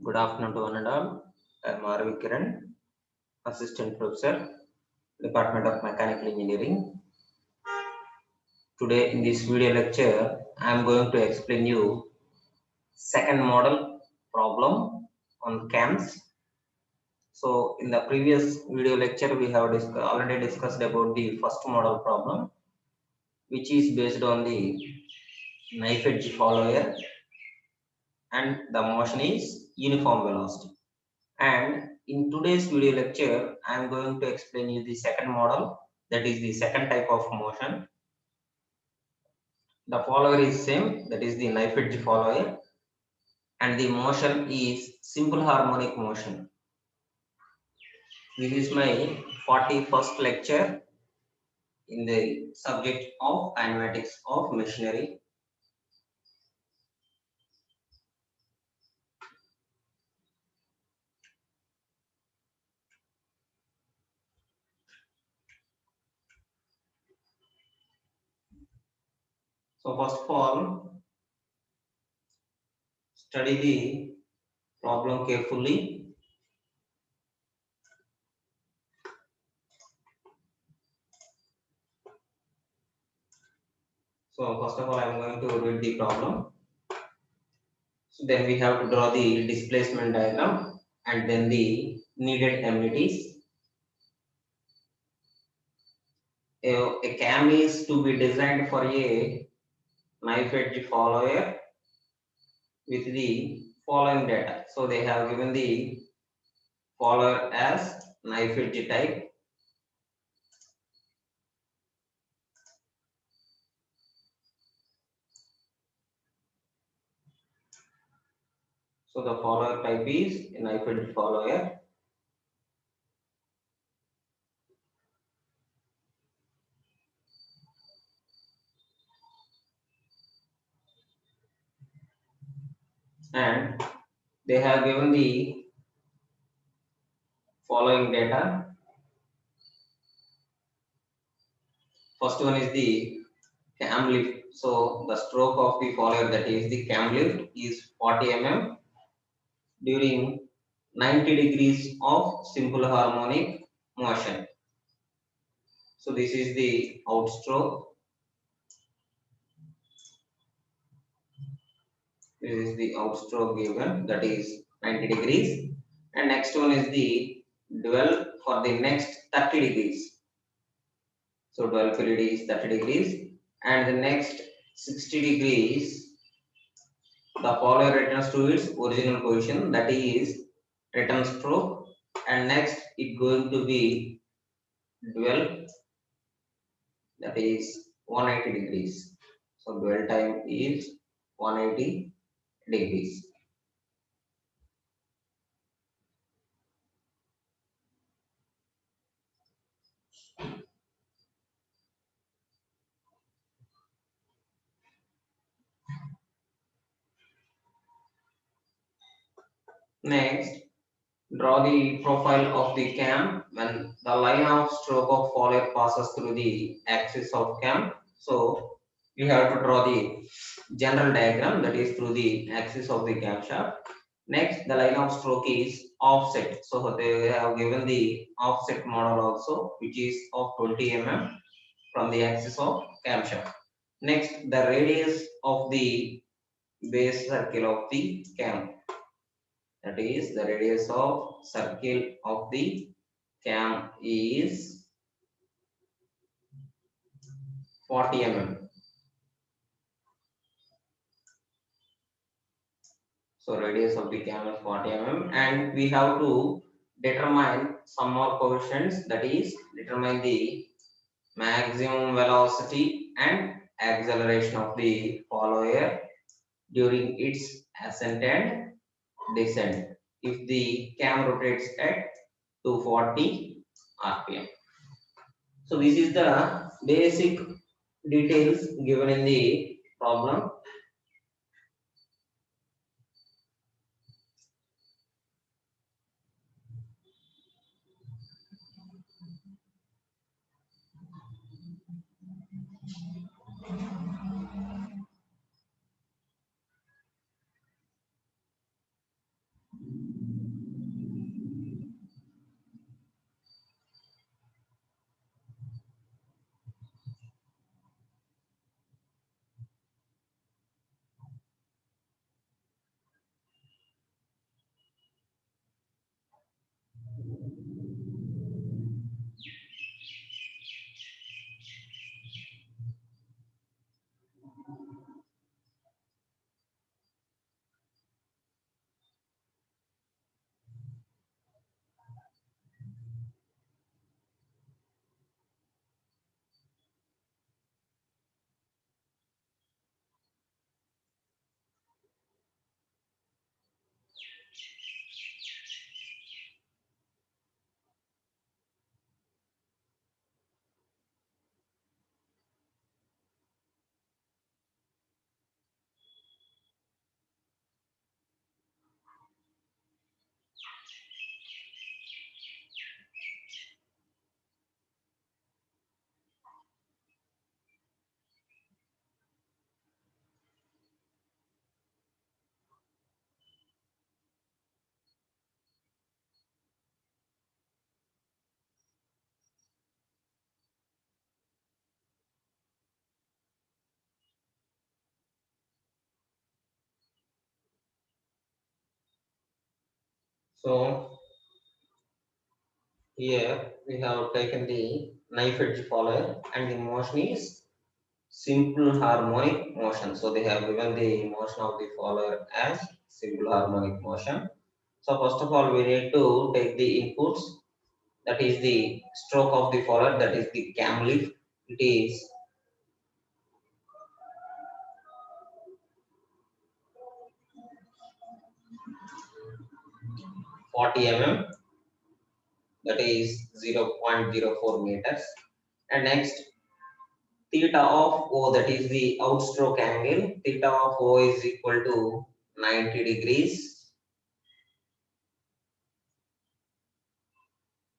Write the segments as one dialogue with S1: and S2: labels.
S1: Good afternoon to one and all. I am R.V. Kiran, Assistant Professor, Department of Mechanical Engineering. Today in this video lecture, I am going to explain you second model problem on CAMS. So in the previous video lecture, we have already discussed about the first model problem, which is based on the knife edge follower and the motion is uniform velocity. And in today's video lecture, I am going to explain you the second model, that is the second type of motion. The follower is same, that is the knife edge follower, and the motion is simple harmonic motion. This is my 41st lecture in the subject of kinematics of machinery. So first of all, study the problem carefully. So first of all, I am going to read the problem. So then we have to draw the displacement diagram and then the needed amenities. A cam is to be designed for a knife edge follower with the following data. So they have given the follower as knife edge type. So the follower type is a knife edge follower. And they have given the following data. First one is the cam lift. So the stroke of the follower, that is the cam lift, is 40 mm during 90 degrees of simple harmonic motion. So this is the outstroke. This is the outstroke given, that is 90 degrees. And next one is the dwell for the next 30 degrees. So dwell period is 30 degrees. And the next 60 degrees, the follower returns to its original position, that is return stroke. And next it going to be dwell, that is 180 degrees. So dwell time is 180 degrees. Next, draw the profile of the cam when the line of stroke of follower passes through the axis of cam. So we have to draw the general diagram, that is through the axis of the camshaft. Next, the line of stroke is offset. So they have given the offset model also, which is of 20 mm from the axis of camshaft. Next, the radius of the base circle of the cam, that is the radius of circle of the cam is 40 mm. So radius of the cam is 40 mm, and we have to determine some more coefficients, that is determine the maximum velocity and acceleration of the follower during its ascent and descent if the cam rotates at 240 rpm. So this is the basic details given in the problem. So here we have taken the knife edge follower and the motion is simple harmonic motion. So they have given the motion of the follower as simple harmonic motion. So first of all, we need to take the inputs. That is the stroke of the follower. That is the cam lift. It is 40 mm. That is 0.04 meters. And next, theta of O. That is the outstroke angle. Theta of O is equal to 90 degrees.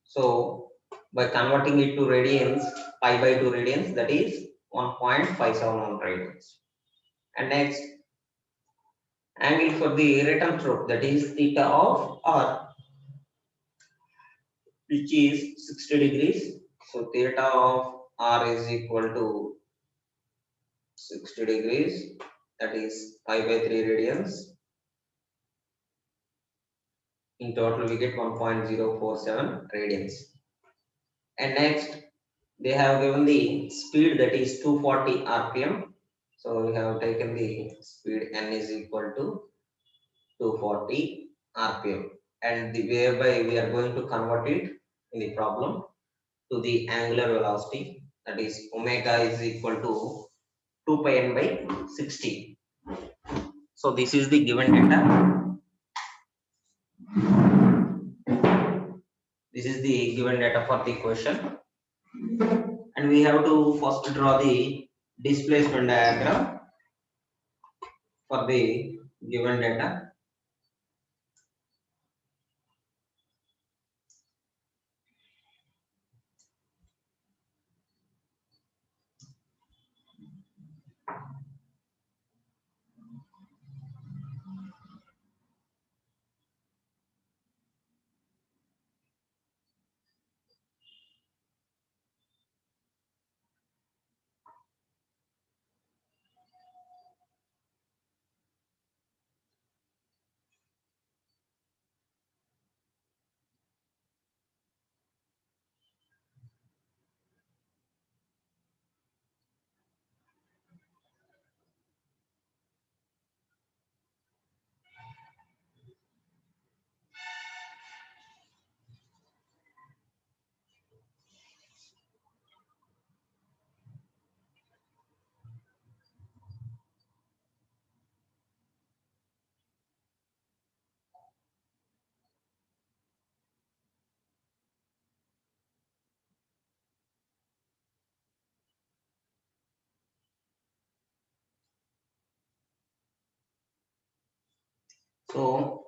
S1: So by converting it to radians, pi by 2 radians, that is 1.571 radians. And next, angle for the return stroke, that is theta of R, which is 60 degrees. So theta of R is equal to 60 degrees, that is pi by 3 radians. In total, we get 1.047 radians. And next, they have given the speed, that is 240 rpm. So we have taken the speed n is equal to 240 rpm, and the whereby we are going to convert it in the problem to the angular velocity, that is omega is equal to 2 pi n by 60. So this is the given data. This is the given data for the question, and we have to first draw the displacement diagram for the given data. So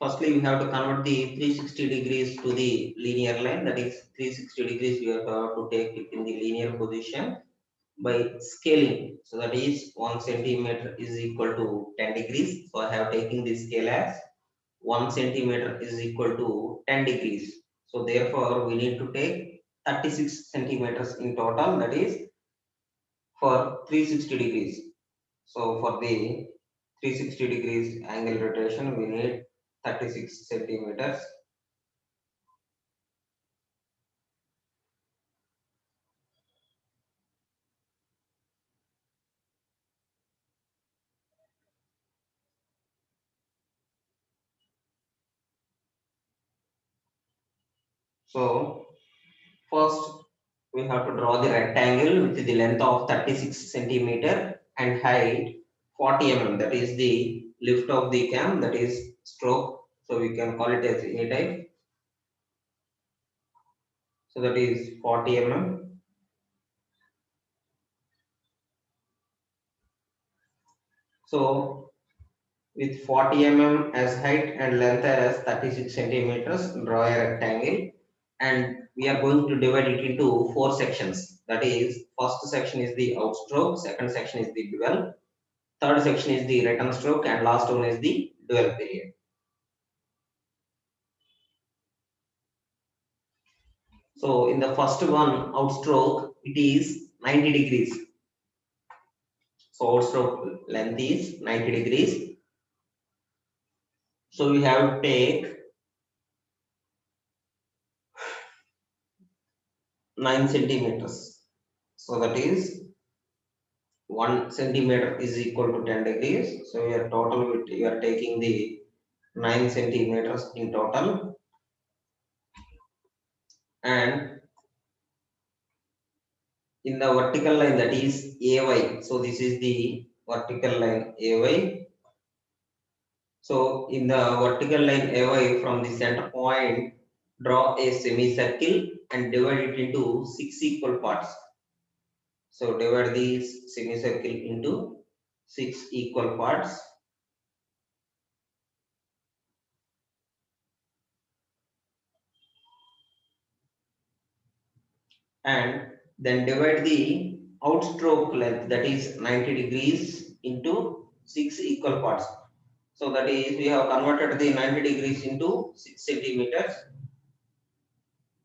S1: firstly, we have to convert the 360 degrees to the linear line. That is 360 degrees we have to take it in the linear position by scaling. So that is 1 centimeter is equal to 10 degrees. So I have taken the scale as 1 centimeter is equal to 10 degrees. So therefore, we need to take 36 centimeters in total. That is for 360 degrees. So for the 360 degrees angle rotation, we need 36 centimeters. So first we have to draw the rectangle with the length of 36 centimeter and height 40 mm. That is the lift of the cam, that is stroke. So we can call it as any type. So that is 40 mm. So with 40 mm as height and length as 36 centimeters, draw a rectangle, and we are going to divide it into four sections. That is, first section is the outstroke, second section is the dual, third section is the return stroke, and last one is the dual period. So in the first one, outstroke, it is 90 degrees. So outstroke length is 90 degrees. So we have to take 9 centimeters. So that is 1 centimeter is equal to 10 degrees. So we are we are taking the 9 centimeters in total, and in the vertical line, that is AY. So this is the vertical line AY. So in the vertical line AY, from the center point, draw a semicircle and divide it into 6 equal parts. So divide this semicircle into 6 equal parts, and then divide the outstroke length, that is 90 degrees, into 6 equal parts. So that is, we have converted the 90 degrees into 6 centimeters.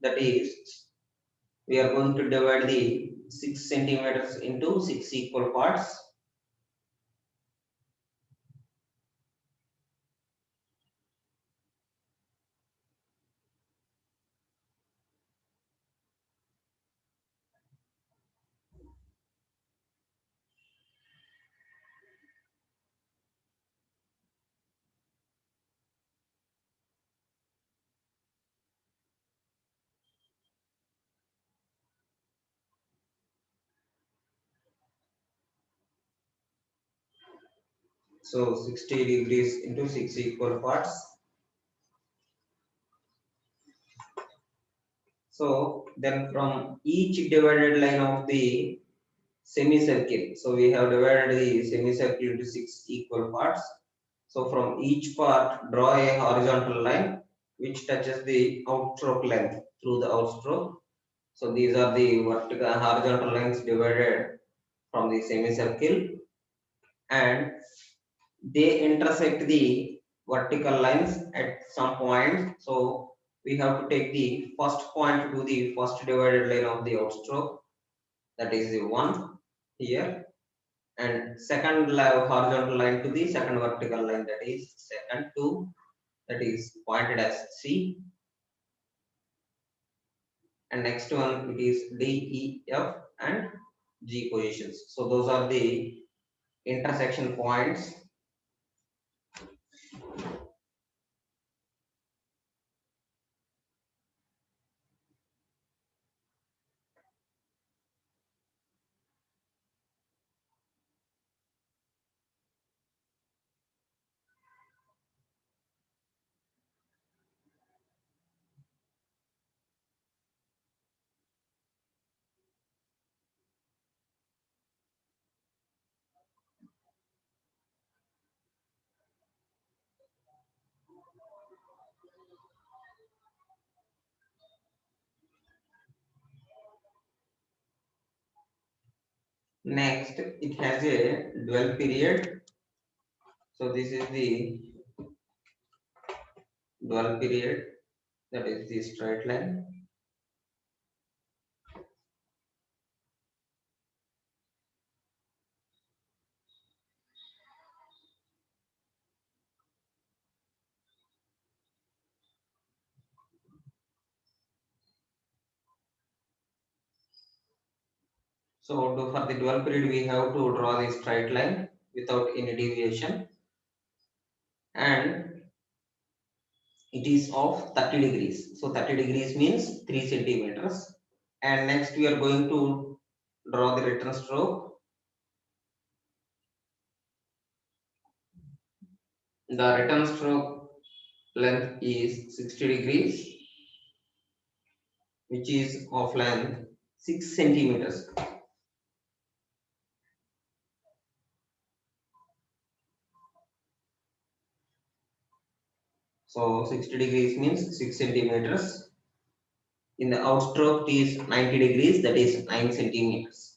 S1: That is, we are going to divide the 6 centimeters into 6 equal parts. So 60 degrees into 6 equal parts. So then from each divided line of the semicircle, so we have divided the semicircle into 6 equal parts. So from each part, draw a horizontal line which touches the outstroke length through the outstroke. So these are the vertical horizontal lines divided from the semicircle, and they intersect the vertical lines at some point. So we have to take the first point to the first divided line of the outstroke, that is the one here, and second horizontal line to the second vertical line, that is second two, that is pointed as C, and next one it is D, E, F, and G positions. So those are the intersection points. Next, it has a dual period. So this is the dual period, that is the straight line. So for the dual period, we have to draw the straight line without any deviation, and it is of 30 degrees. So 30 degrees means 3 centimeters. And next we are going to draw the return stroke. The return stroke length is 60 degrees, which is of length 6 centimeters. So 60 degrees means 6 centimeters. In the outstroke it is 90 degrees, that is 9 centimeters.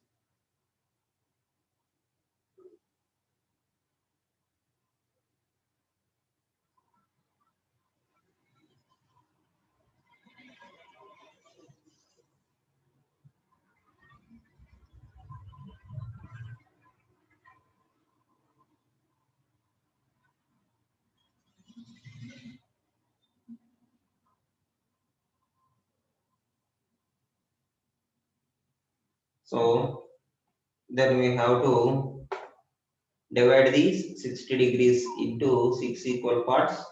S1: So then we have to divide these 60 degrees into 6 equal parts.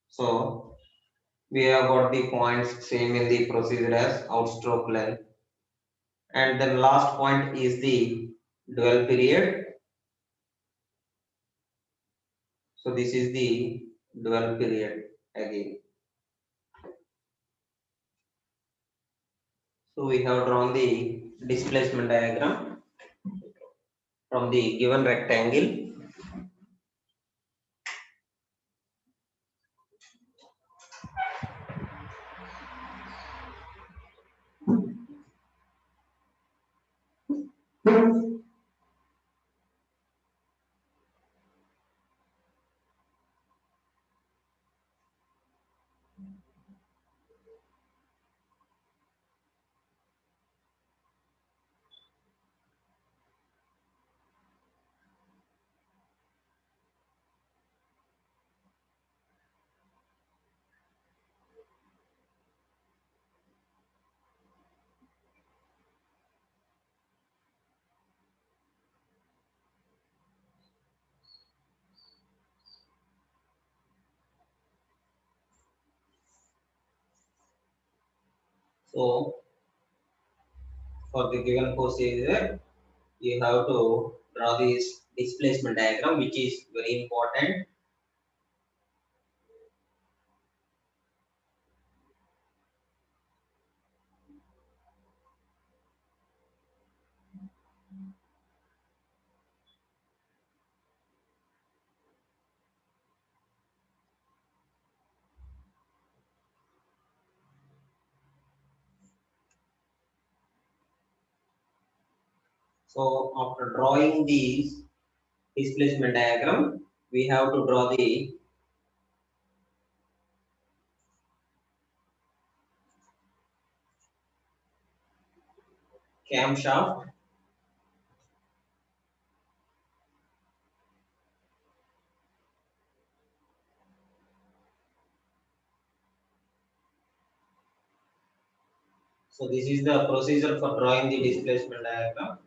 S1: So we have got the points same in the procedure as outstroke length. And then last point is the dwell period. So this is the dwell period again. So we have drawn the displacement diagram from the given rectangle. So for the given procedure, you have to draw this displacement diagram, which is very important. So after drawing these displacement diagram, we have to draw the camshaft. So this is the procedure for drawing the displacement diagram.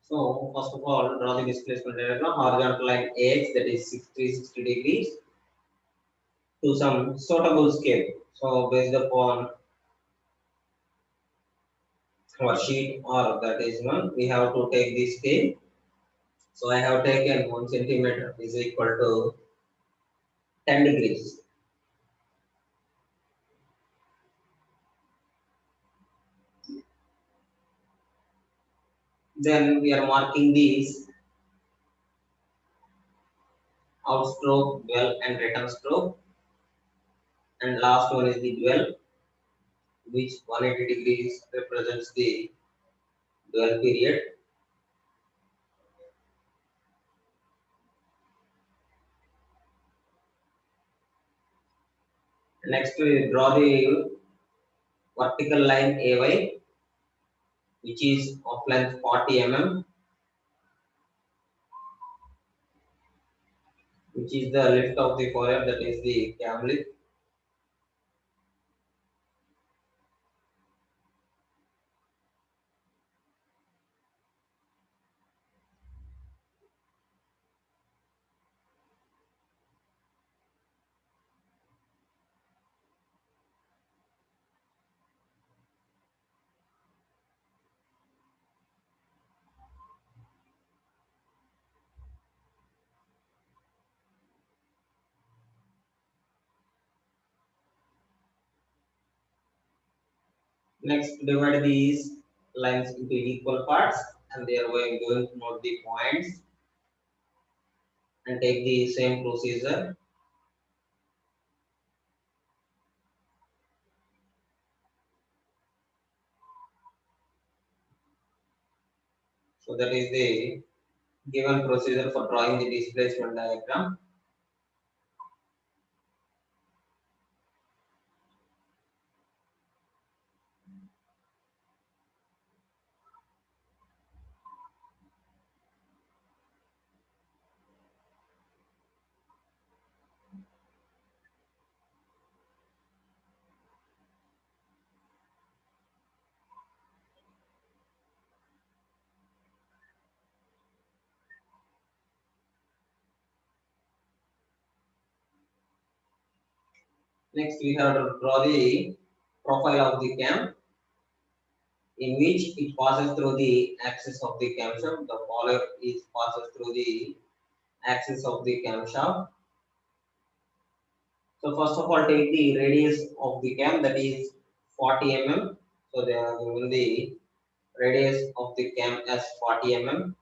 S1: So first of all, draw the displacement diagram, horizontal line AX, that is 60 degrees, to some suitable scale. So based upon our sheet or that is one, we have to take this scale. So I have taken 1 centimeter is equal to 10 degrees. Then we are marking these outstroke, dwell and return stroke. And last one is the dwell, which 180 degrees represents the dwell period. Next we draw the vertical line AY, which is of length 40 mm, which is the lift of the forehead, that is the cam lift. Next, divide these lines into equal parts, and there we are going to note the points and take the same procedure. So that is the given procedure for drawing the displacement diagram. Next, we have to draw the profile of the cam, in which it passes through the axis of the camshaft. The follower is passes through the axis of the camshaft. So first of all, take the radius of the cam, that is 40 mm. So they are given the radius of the cam as 40 mm.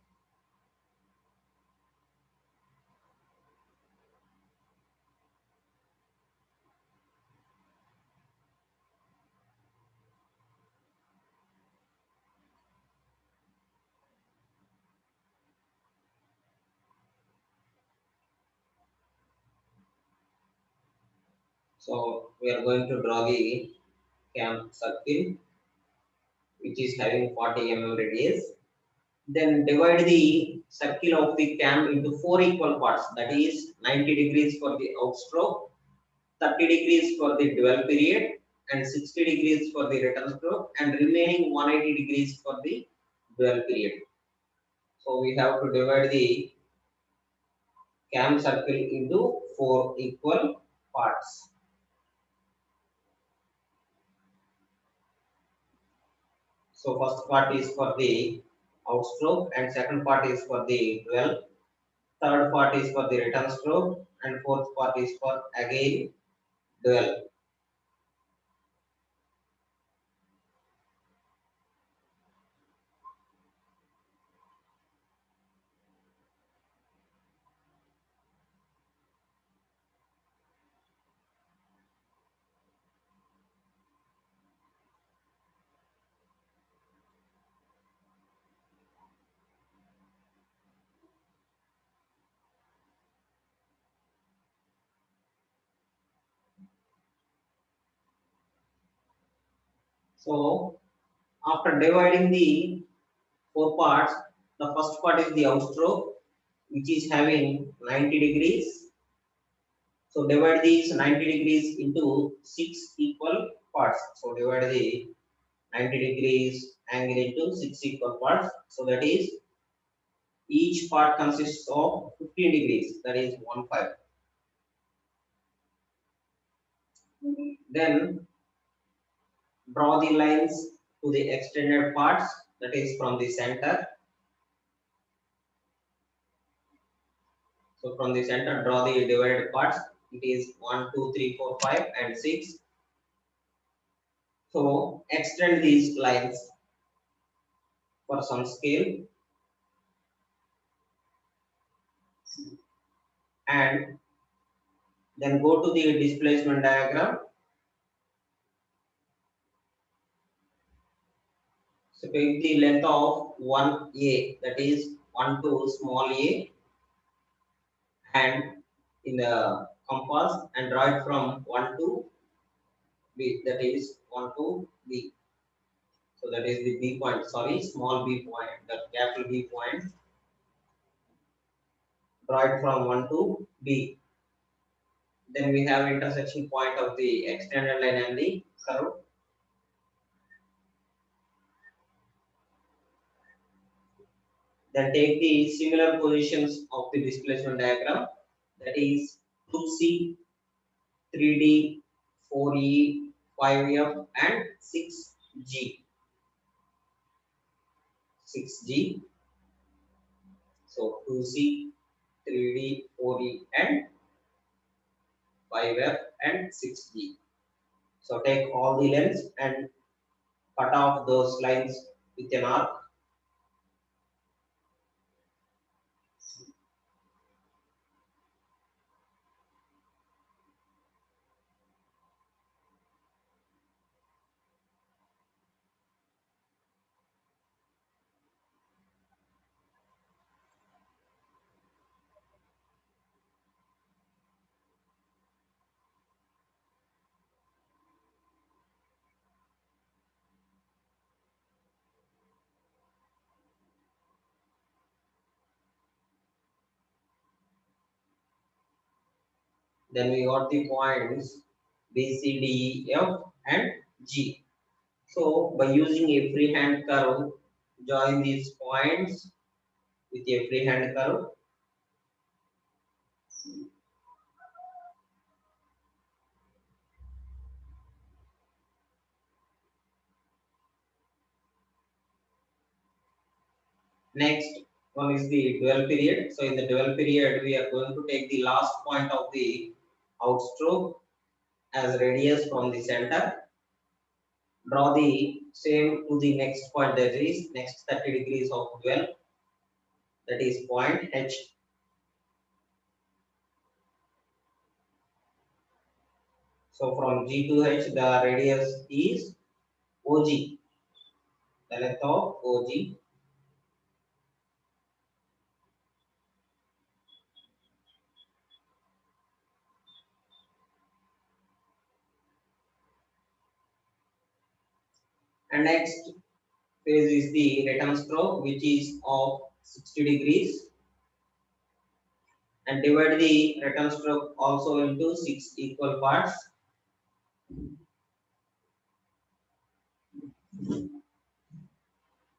S1: So we are going to draw the cam circle, which is having 40 mm radius. Then divide the circle of the cam into four equal parts, that is 90 degrees for the outstroke, 30 degrees for the dwell period, and 60 degrees for the return stroke, and remaining 180 degrees for the dwell period. So we have to divide the cam circle into four equal parts. So first part is for the outstroke, and second part is for the dwell, third part is for the return stroke, and fourth part is for again dwell. So after dividing the four parts, the first part is the outstroke, which is having 90 degrees. So divide these 90 degrees into six equal parts. So divide the 90 degrees angle into six equal parts. So that is each part consists of 15 degrees. That is 1 5. Then draw the lines to the extended parts. That is from the center. So from the center, draw the divided parts. It is 1, 2, 3, 4, 5, and 6. So extend these lines for some scale, and then go to the displacement diagram. So take the length of 1a, that is 1 to small a, and in the compass, and draw it from 1 to b, that is onto B. So that is the B point, sorry, small b point, the capital B point. Draw it from 1 to B. Then we have intersection point of the extended line and the curve. Then take the similar positions of the displacement diagram, that is 2C, 3D, 4E, 5F and 6G. 6G. So 2C, 3D, 4E and 5F and 6G. So take all the lengths and cut off those lines with an arc. Then we got the points B, C, D, E, F and G. So by using a freehand curve, join these points with a freehand curve. Next one is the dual period. So in the dual period, we are going to take the last point of the outstroke as radius from the center. Draw the same to the next point, that is next 30 degrees of dual, that is point H. So from G to H, the radius is OG, the length of OG. And next phase is the return stroke, which is of 60 degrees. And divide the return stroke also into 6 equal parts.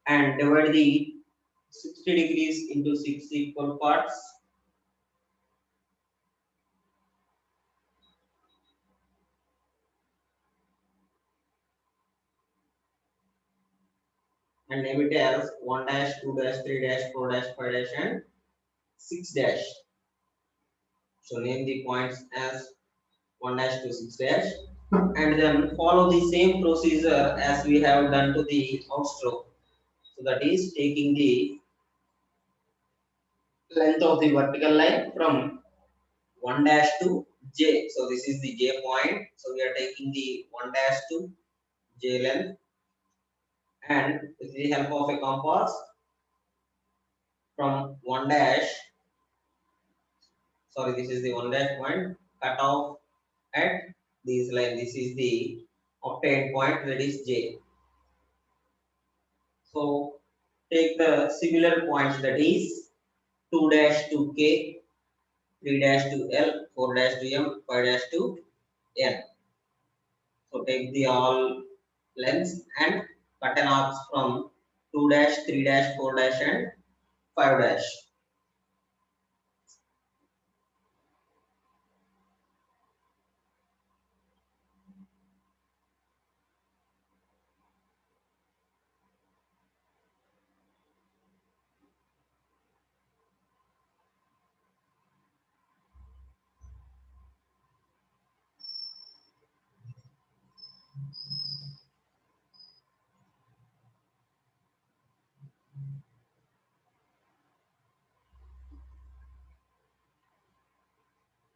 S1: And divide the 60 degrees into 6 equal parts. And name it as 1 dash, 2 dash, 3 dash, 4 dash, 5 dash, and 6 dash. So name the points as 1 dash to 6 dash, and then follow the same procedure as we have done to the outstroke. So that is taking the length of the vertical line from 1 dash to J. So this is the J point. So we are taking the 1 dash to J length, and with the help of a compass from 1 dash, sorry, this is the 1 dash point, cut off at this line. This is the obtained point, that is J. So take the similar points, that is 2 dash to K, 3 dash to L, 4 dash to M, 5 dash to N. So take the all lengths and cut an arcs from 2 dash, 3 dash, 4 dash and 5 dash.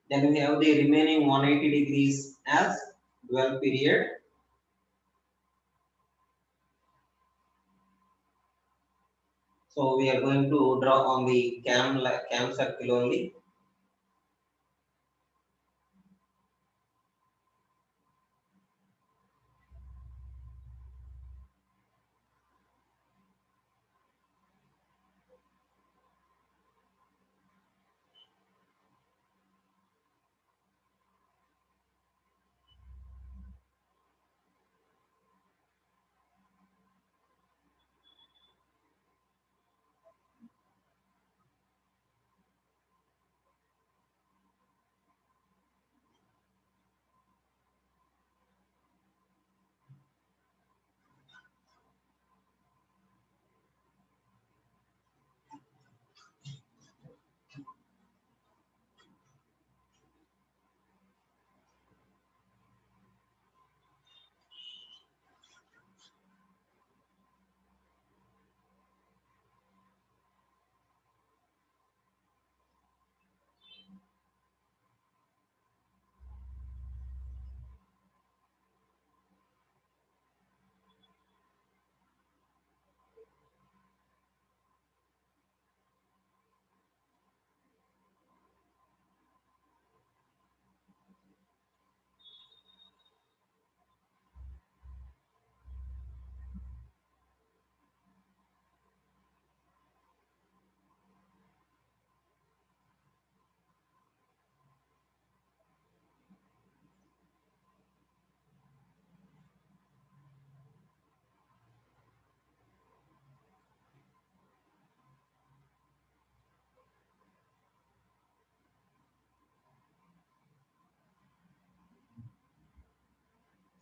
S1: Then we have the remaining 180 degrees as dual period. So we are going to draw on the cam circle only.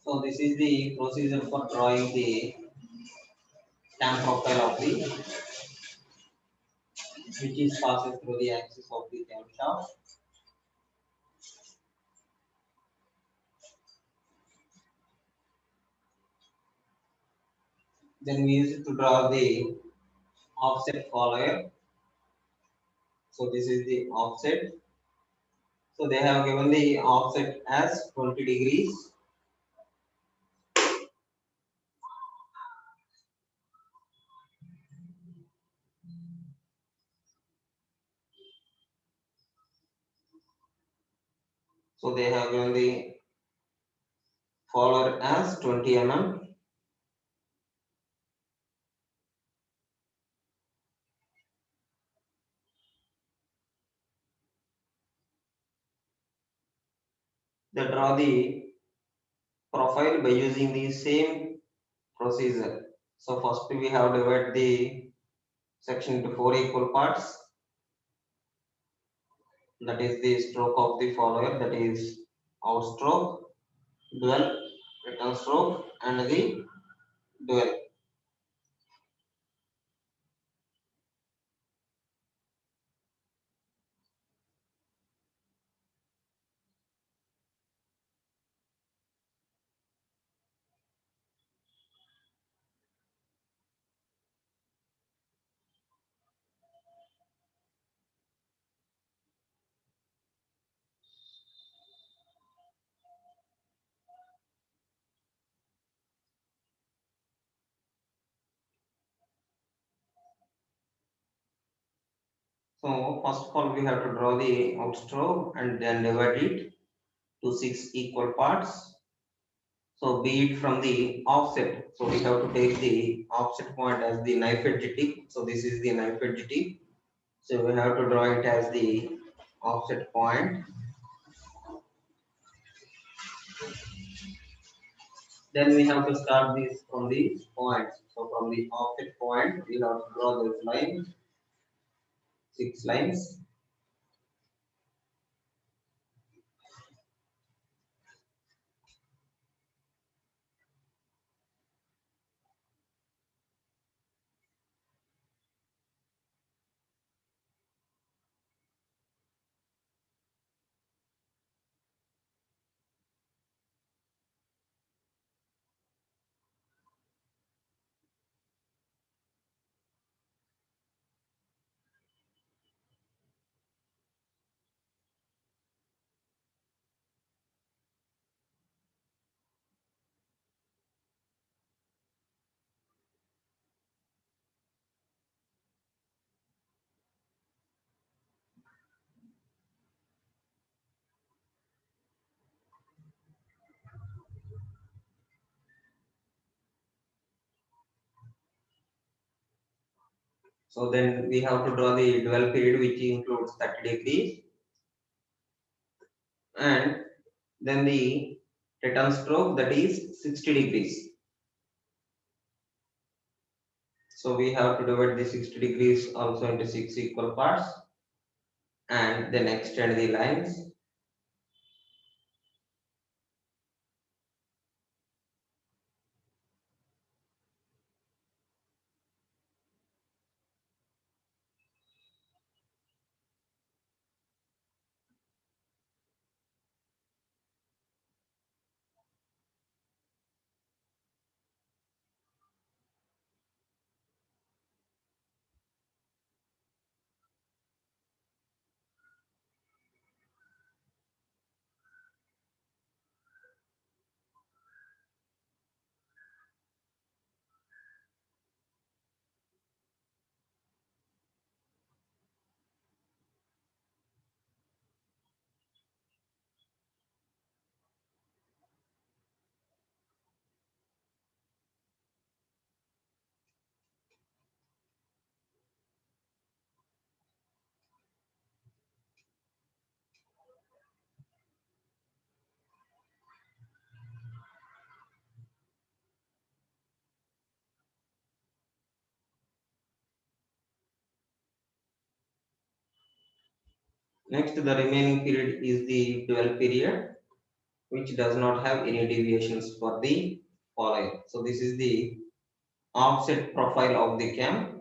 S1: So this is the procedure for drawing the cam profile of the which is passes through the axis of the camshaft. Then we use it to draw the offset follower. So this is the offset. So they have given the offset as 20 degrees. So they have given the follower as 20 mm. They draw the profile by using the same procedure. So first we have divided the section into four equal parts. That is the stroke of the follower, that is outstroke, dual, return stroke, and the dual. So first of all we have to draw the outstroke and then divide it to six equal parts. So be it from the offset. So we have to take the offset point as the knife edge tip. So this is the knife edge tip. So we have to draw it as the offset point. Then we have to start this from the points. So from the offset point, we have to draw this line, six lines. So then we have to draw the dwell period, which includes 30 degrees, and then the return stroke, that is 60 degrees. So we have to divide the 60 degrees also into six equal parts and then extend the lines. Next, the remaining period is the dwell period. which does not have any deviations for the following. So this is the offset profile of the cam.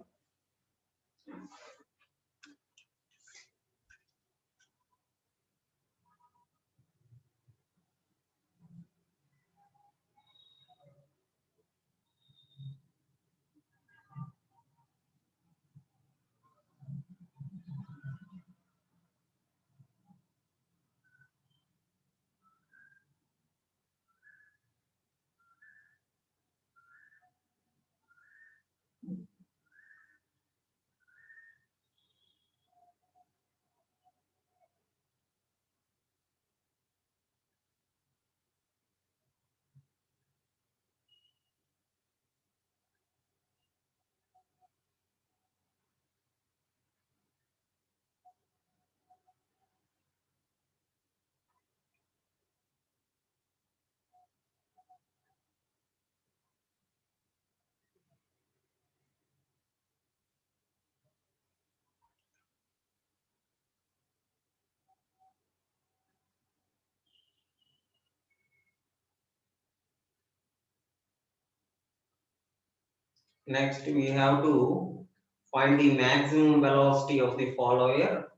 S1: Next, we have to find the maximum velocity of the follower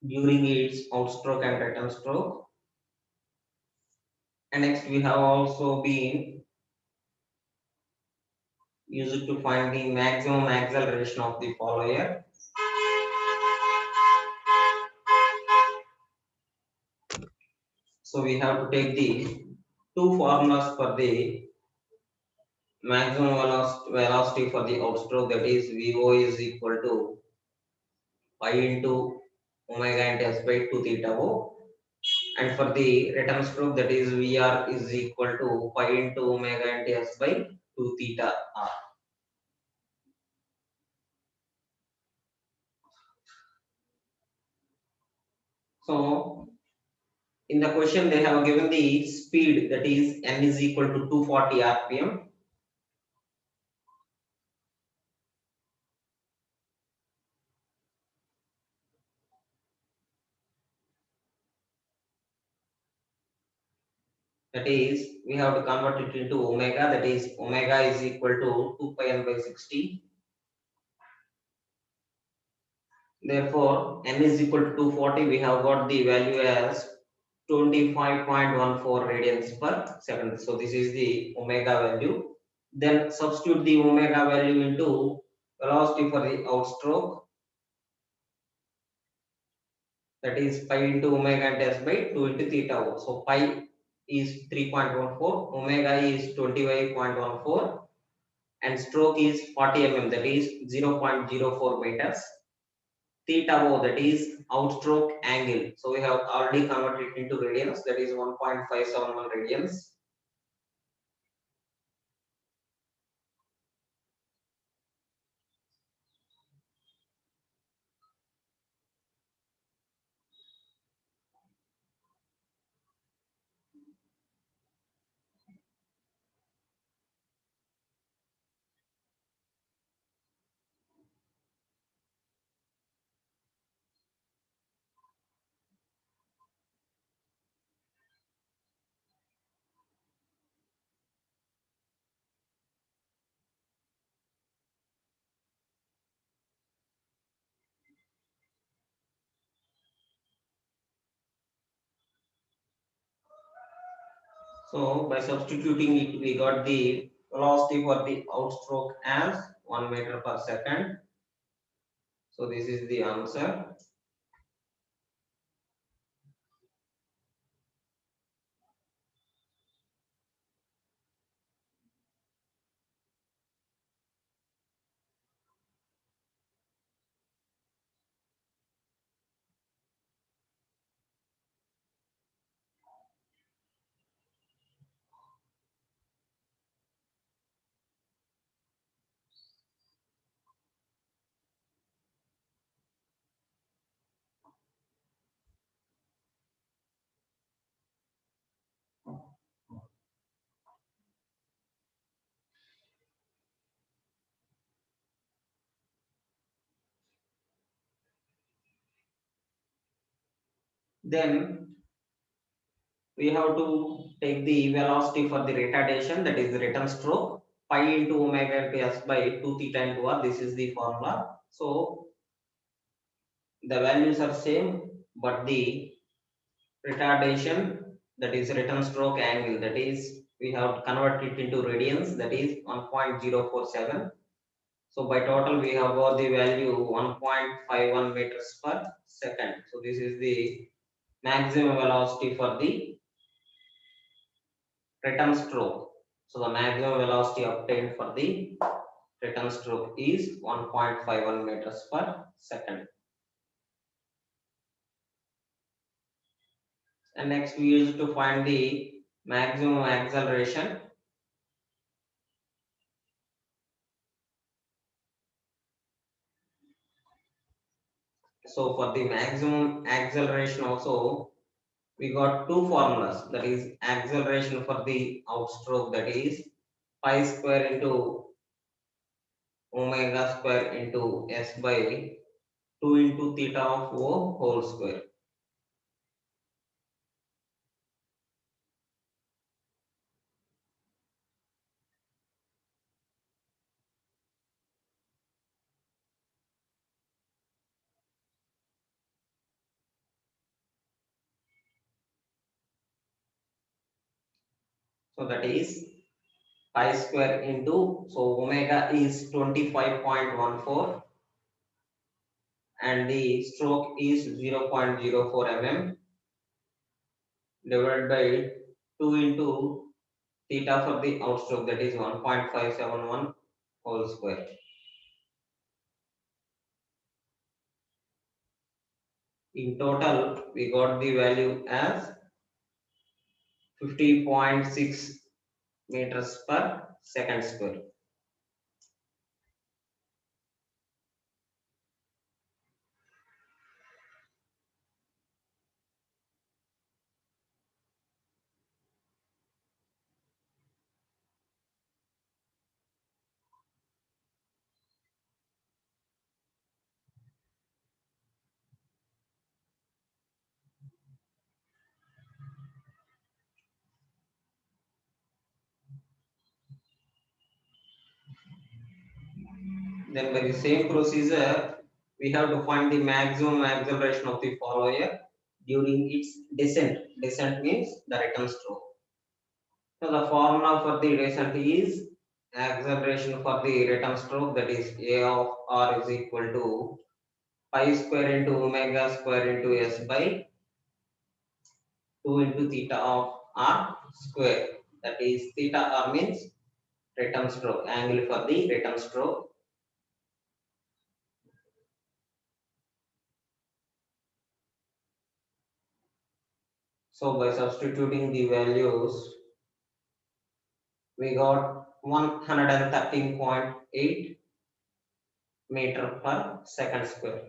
S1: during its outstroke and return stroke. And next, we have also been used to find the maximum acceleration of the follower. So we have to take the two formulas for the maximum velocity for the outstroke, that is VO is equal to pi into omega into s by 2 theta O, and for the return stroke, that is VR is equal to pi into omega into s by 2 theta R. So in the question they have given the speed, that is n is equal to 240 rpm. That is, we have to convert it into omega, that is omega is equal to 2 pi n by 60. Therefore, n is equal to 240. We have got the value as 25.14 radians per second. So this is the omega value. Then substitute the omega value into velocity for the outstroke. That is pi into omega dash by 2 into theta O. So pi is 3.14, omega is 25.14, and stroke is 40 mm, that is 0.04 meters. Theta O, that is outstroke angle. So we have already converted it into radians, that is 1.571 radians. So by substituting it, we got the velocity for the outstroke as 1 meter per second. So this is the answer. Then we have to take the velocity for the retardation, that is the return stroke, pi into omega into s by 2 theta into r. This is the formula. So the values are same, but the retardation, that is return stroke angle, that is we have converted it into radians, that is 1.047. So by total we have got the value 1.51 meters per second. So this is the maximum velocity for the return stroke. So the maximum velocity obtained for the return stroke is 1.51 meters per second. And next we used to find the maximum acceleration. So for the maximum acceleration also we got two formulas, that is acceleration for the outstroke, that is pi square into omega square into s by 2 into theta of O whole square. So that is pi square into, so omega is 25.14 and the stroke is 0.04 mm divided by 2 into theta for the outstroke, that is 1.571 whole square. In total, we got the value as 50.6 meters per second square. Then by the same procedure, we have to find the maximum acceleration of the follower during its descent. Descent means the return stroke. So the formula for the descent is acceleration for the return stroke, that is A of r is equal to pi square into omega square into s by 2 into theta of r square. That is theta r means return stroke, angle for the return stroke. So by substituting the values, we got 113.8 meter per second square.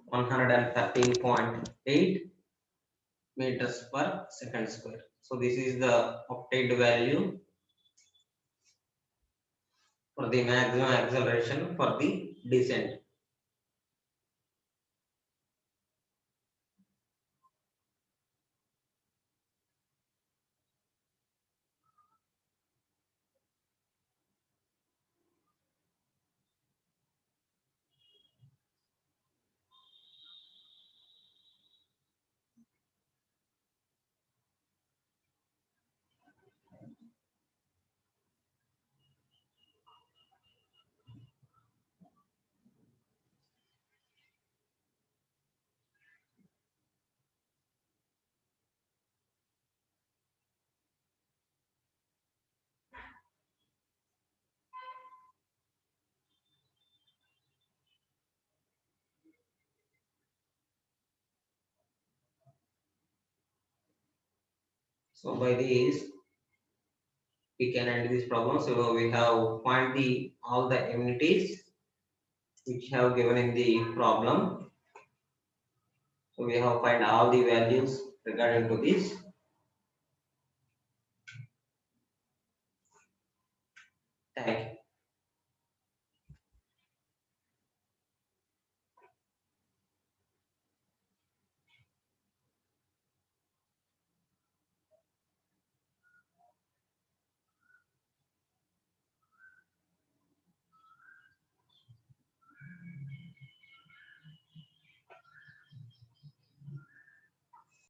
S1: One hundred and 13.8 meters per second square. So this is the obtained value for the maximum acceleration for the descent. So by this we can end this problem. So we have find the all the amenities which have given in the problem. So we have find all the values regarding to this. Thank you.